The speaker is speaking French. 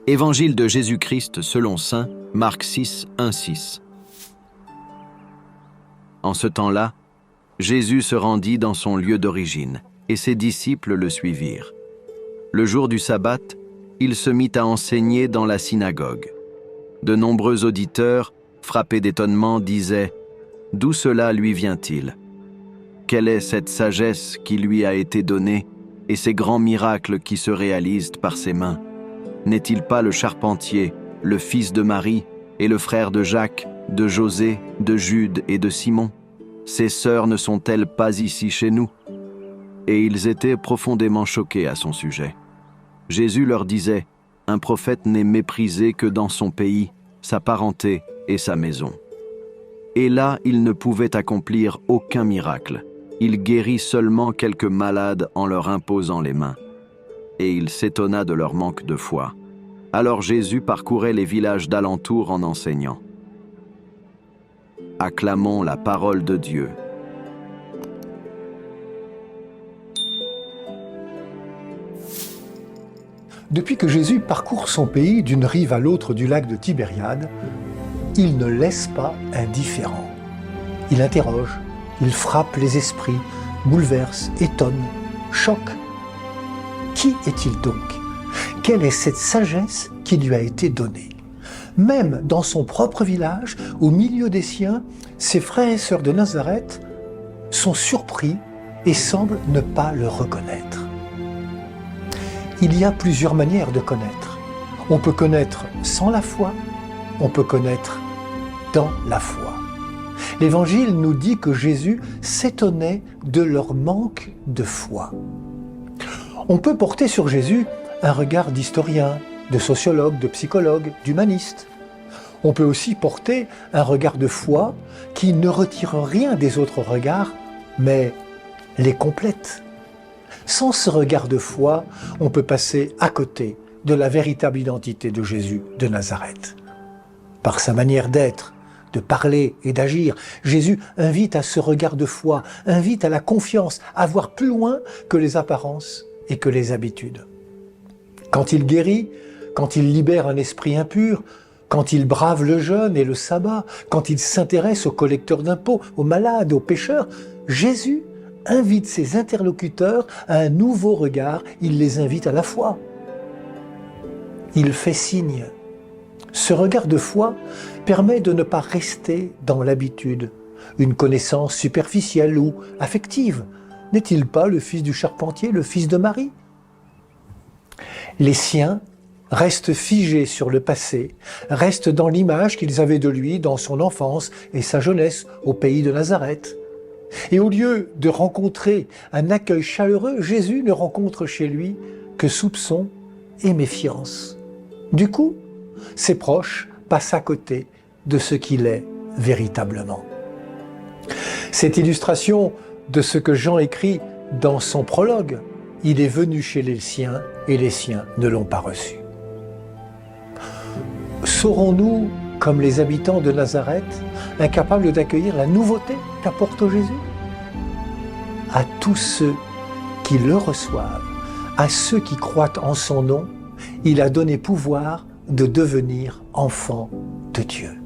Évangile de Jésus-Christ selon saint Marc 6, 1-6. En ce temps-là, Jésus se rendit dans son lieu d'origine, et ses disciples le suivirent. Le jour du sabbat, il se mit à enseigner dans la synagogue. De nombreux auditeurs, frappés d'étonnement, disaient « D'où cela lui vient-il ? Quelle est cette sagesse qui lui a été donnée et ces grands miracles qui se réalisent par ses mains ? N'est-il pas le charpentier, le fils de Marie et le frère de Jacques, de José, de Jude et de Simon ? Ses sœurs ne sont-elles pas ici chez nous ? » Et ils étaient profondément choqués à son sujet. Jésus leur disait « Un prophète n'est méprisé que dans son pays, sa parenté et sa maison. » Et là, il ne pouvait accomplir aucun miracle. Il guérit seulement quelques malades en leur imposant les mains. Et il s'étonna de leur manque de foi. Alors Jésus parcourait les villages d'alentour en enseignant. Acclamons la parole de Dieu. Depuis que Jésus parcourt son pays d'une rive à l'autre du lac de Tibériade, il ne laisse pas indifférent. Il interroge, il frappe les esprits, bouleverse, étonne, choque. Qui est-il donc ? Quelle est cette sagesse qui lui a été donnée ? Même dans son propre village, au milieu des siens, ses frères et sœurs de Nazareth sont surpris et semblent ne pas le reconnaître. Il y a plusieurs manières de connaître. On peut connaître sans la foi, on peut connaître dans la foi. L'Évangile nous dit que Jésus s'étonnait de leur manque de foi. On peut porter sur Jésus un regard d'historien, de sociologue, de psychologue, d'humaniste. On peut aussi porter un regard de foi qui ne retire rien des autres regards, mais les complète. Sans ce regard de foi, on peut passer à côté de la véritable identité de Jésus de Nazareth. Par sa manière d'être, de parler et d'agir, Jésus invite à ce regard de foi, invite à la confiance, à voir plus loin que les apparences et que les habitudes. Quand il guérit, quand il libère un esprit impur, quand il brave le jeûne et le sabbat, quand il s'intéresse aux collecteurs d'impôts, aux malades, aux pécheurs, Jésus invite ses interlocuteurs à un nouveau regard, il les invite à la foi. Il fait signe. Ce regard de foi permet de ne pas rester dans l'habitude, une connaissance superficielle ou affective. N'est-il pas le fils du charpentier, le fils de Marie ? Les siens restent figés sur le passé, restent dans l'image qu'ils avaient de lui dans son enfance et sa jeunesse au pays de Nazareth. Et au lieu de rencontrer un accueil chaleureux, Jésus ne rencontre chez lui que soupçon et méfiance. Du coup, ses proches passent à côté de ce qu'il est véritablement. Cette illustration de ce que Jean écrit dans son prologue, « Il est venu chez les siens et les siens ne l'ont pas reçu ». Saurons-nous, comme les habitants de Nazareth, incapables d'accueillir la nouveauté qu'apporte Jésus ? À tous ceux qui le reçoivent, à ceux qui croient en son nom, il a donné pouvoir de devenir enfants de Dieu.